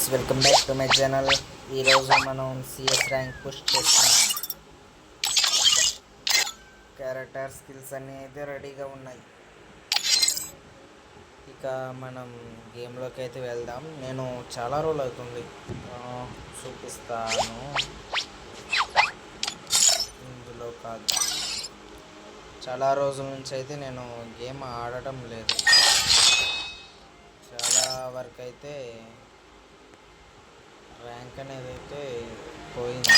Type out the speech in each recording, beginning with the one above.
Welcome back to my channel. ఈరోజు మనం CS rank push చేస్తున్నాం. క్యారెక్టర్ స్కిల్స్ అన్నీ అయితే రెడీగా ఉన్నాయి. ఇక మనం గేమ్లోకి అయితే వెళ్దాం. నేను చాలా రోజులు అవుతుంది చూపిస్తాను. ఇందులో కాదు, చాలా రోజుల నుంచి అయితే నేను గేమ్ ఆడటం లేదు. చాలా వరకు అయితే ర్యాంక్ అనేది అయితే పోయింది.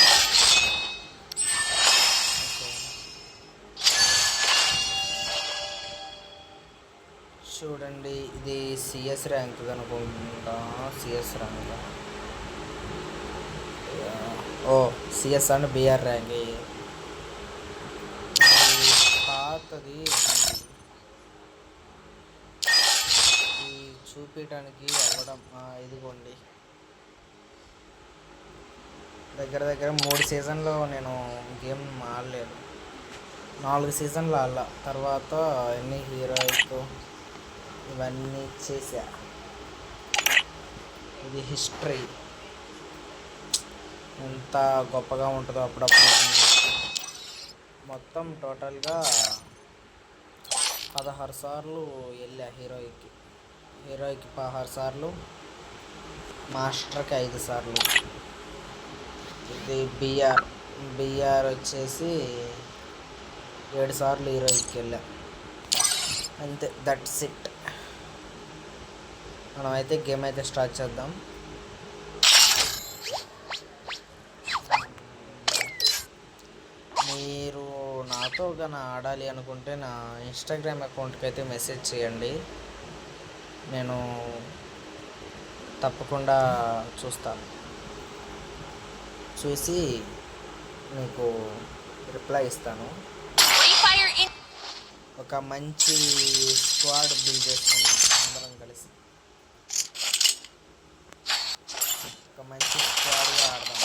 చూడండి, ఇది సిఎస్ ర్యాంక్ అనుకుంటా. సిఎస్ ర్యాంక్, ఓ సిఎస్ అండ్ బిఆర్ ర్యాంక్. పాతది చూపించడానికి అవ్వడం. ఇదిగోండి, దగ్గర దగ్గర 3 సీజన్లో నేను గేమ్ ఆడలేదు. 4 సీజన్లు ఆడాల. తర్వాత ఎన్ని హీరోయిక్ ఇవన్నీ చేసా. ఇది హిస్టరీ ఎంత గొప్పగా ఉంటుందో అప్పుడప్పుడు. మొత్తం టోటల్గా 16 సార్లు వెళ్ళా హీరోయిక్కి 16 సార్లు, మాస్టర్కి 5 సార్లు. ఇది బిఆర్ వచ్చేసి 7 సార్లు హీరోయిక్కి వెళ్ళా. అంతే, దట్స్ ఇట్. మనం అయితే గేమ్ అయితే స్టార్ట్ చేద్దాం. మీరు నాతో కన్నా ఆడాలి అనుకుంటే నా ఇన్స్టాగ్రామ్ అకౌంట్కి అయితే మెసేజ్ చేయండి. నేను తప్పకుండా చూస్తాను. చూసి మీకు రిప్లై ఇస్తాను. ఒక మంచి స్క్వాడ్ బిల్డ్ చేసుకున్నాం అందరం కలిసి. ఒక మంచి స్క్వాడ్గా ఆడదాం.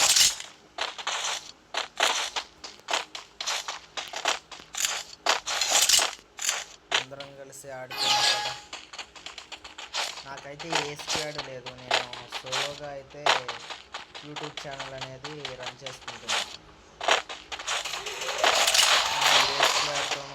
అందరం కలిసి ఆడుతున్నాం కదా. నాకైతే ఏ స్క్వాడ్ లేదు. నేను సోలోగా అయితే యూట్యూబ్ ఛానల్ అనేది రన్ చేసుకుంటున్నాను. ఏ స్క్వాడ్తోనూ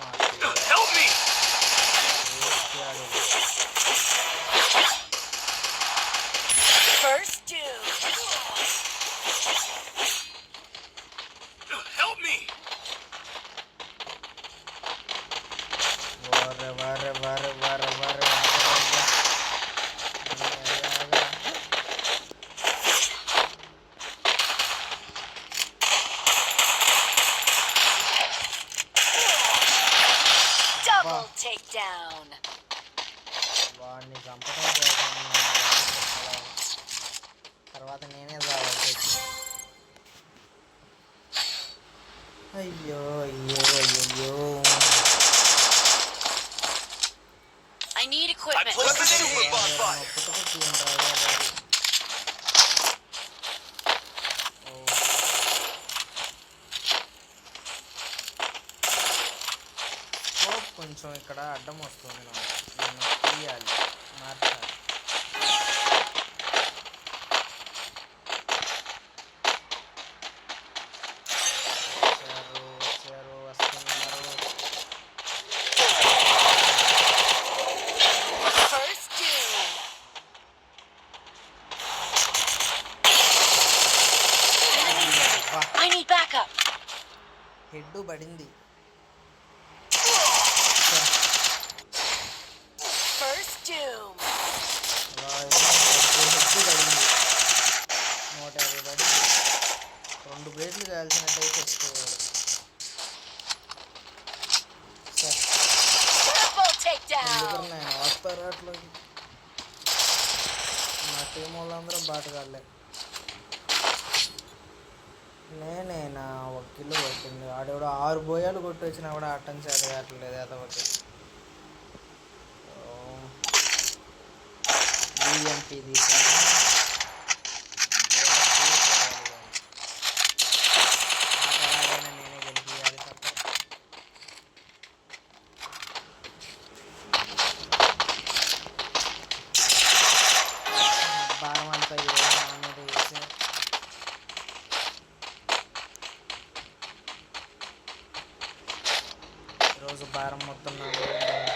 వాడిని చంపడం తర్వాత నేనే రావాలి. అయ్యో అయ్యో అయ్యో. కొంచెం ఇక్కడ అడ్డం వస్తుంది. నేను తీయాలి, మార్చాలి. వచ్చారు వస్తున్నారు. హెడ్ పడింది. నూట 50 పడి 2 బ్లేడ్లు కాల్చినట్టయితే వచ్చేవాడు. ఎందుకు నేను వస్తారు అట్లకి. నా టీం వాళ్ళందరూ బాటగాళ్ళే. నేనే నా 1 కిలో కొట్టింది. ఆడెవడో 6 బోయాలు కొట్టి వచ్చినా కూడా అట్టం చేత కావట్లేదు. అదొకటి బిఎంపీ తీసాను. నేనే గెలిపియాలి తప్ప. భారం అంతా కారం మొత్తం గెలవాలి.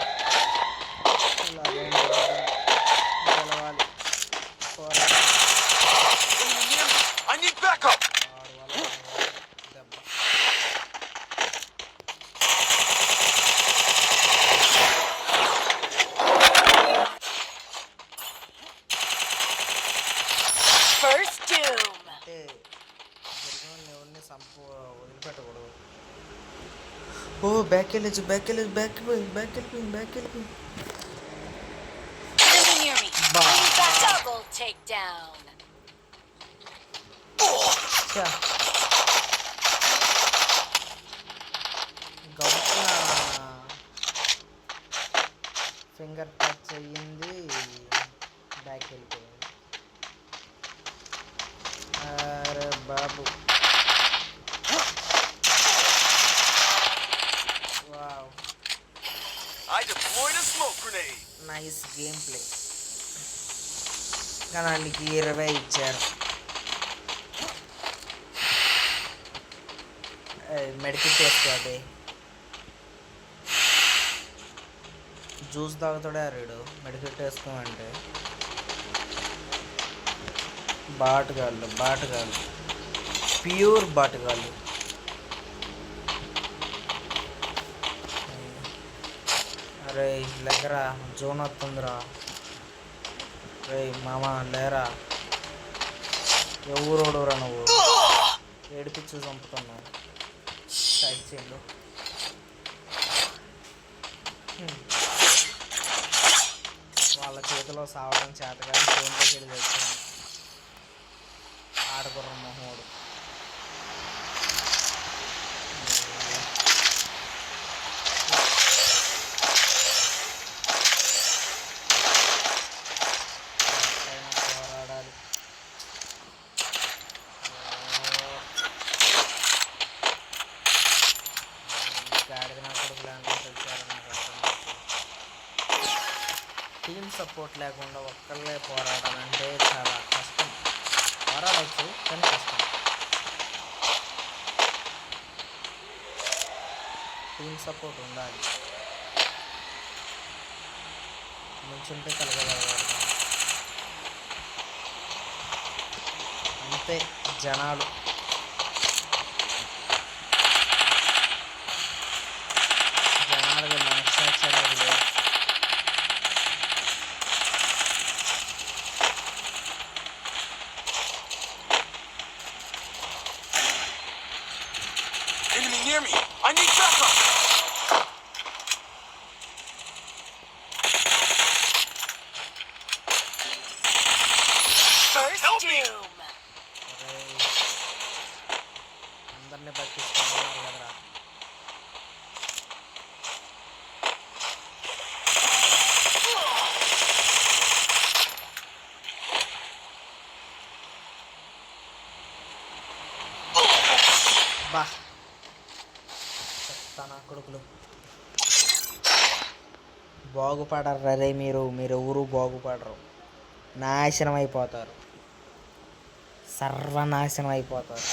అంటే ఎవరిని వదిలిపెట్టకూడదు. ఓ బ్యాక్ వెళ్ళిపోయింది. గౌరవ ఫింగర్ టచ్ అయ్యింది, బ్యాక్ వెళ్ళిపోయింది. అరే బాబు, వావ్, నైస్ గేమ్ ప్లే. కానీ వాళ్ళకి 20 ఇచ్చారు. మెడికిట్ వేసుకోండి. జ్యూస్ తాగుతాడే రీడు మెడికిట్ వేసుకోమంటే. బాటుగాళ్ళు ప్యూర్ బాటుగాళ్ళు. అరే లేకరా, జోన్ వస్తుందిరా. రే మామ లేరా, ఎవరోడురా నువ్వు, ఏడిపించి చంపుతున్నావు. సైడ్ చేయండు. వాళ్ళ చేతిలో సావడం చేత కానీ ఫోన్లోకి వెళ్ళి తెచ్చాను. ఆడకుర్ర మొహోడు. పోరాడాలి. గాడిద నా కొడుకు లాంటి తెచ్చారు. నాకు టీమ్ సపోర్ట్ లేకుండా ఒక్కళ్ళే పోరాడాలంటే చాలా కష్టం. పోరాడవచ్చు కానీ కష్టం. టీమ్ సపోర్ట్ ఉండాలి. నుంచుంటే కలగలగాలి. అంతే జనాలు. జనాలకి మనస్సాక్షి అనేది లేదు. Near me. I need backup. First doom. అందరినీ బతికిస్తున్నారు కదరా. బా నా కొడుకులు బాగుపడరు. రే మీరెవరు బాగుపడరు. నాశనం అయిపోతారు, సర్వనాశనం అయిపోతారు.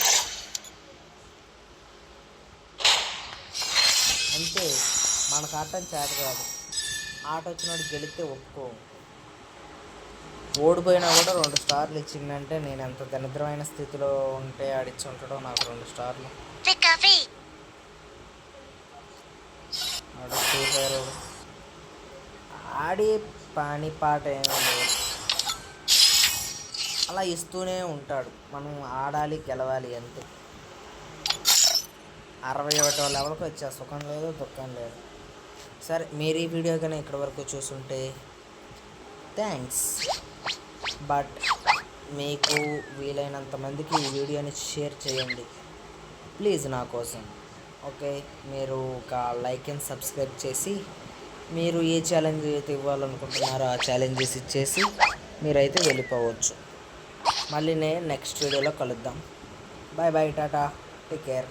అంతే, మనకు ఆటం చేత కాదు. ఆట వచ్చినట్టు గెలిస్తే ఒప్పుకో. ఓడిపోయినా కూడా 2 స్టార్లు ఇచ్చిందంటే నేను ఎంత దరిద్రమైన స్థితిలో ఉంటే ఆడిచ్చి ఉంటాడో. నాకు 2 స్టార్లు. ఆడి పని పాట ఏమీ లేదు, అలా ఇస్తూనే ఉంటాడు. మనం ఆడాలి, గెలవాలి అంతే. 61వ లెవెల్కి వచ్చా. సుఖం లేదు, దుఃఖం లేదు. సరే, మీరు ఈ వీడియో కానీ ఇక్కడి వరకు చూసుంటే థ్యాంక్స్. బట్ మీకు వీలైనంత మందికి ఈ వీడియోని షేర్ చేయండి ప్లీజ్, నా కోసం. ఓకే, మీరు ఒక లైక్ అండ్ సబ్స్క్రైబ్ చేసి మీరు ఏ ఛాలెంజ్ అయితే ఇవ్వాలనుకుంటున్నారో ఆ ఛాలెంజెస్ ఇచ్చేసి మీరైతే వెళ్ళిపోవచ్చు. మళ్ళీ నేను నెక్స్ట్ వీడియోలో కలుద్దాం. Bye bye, tata, take care.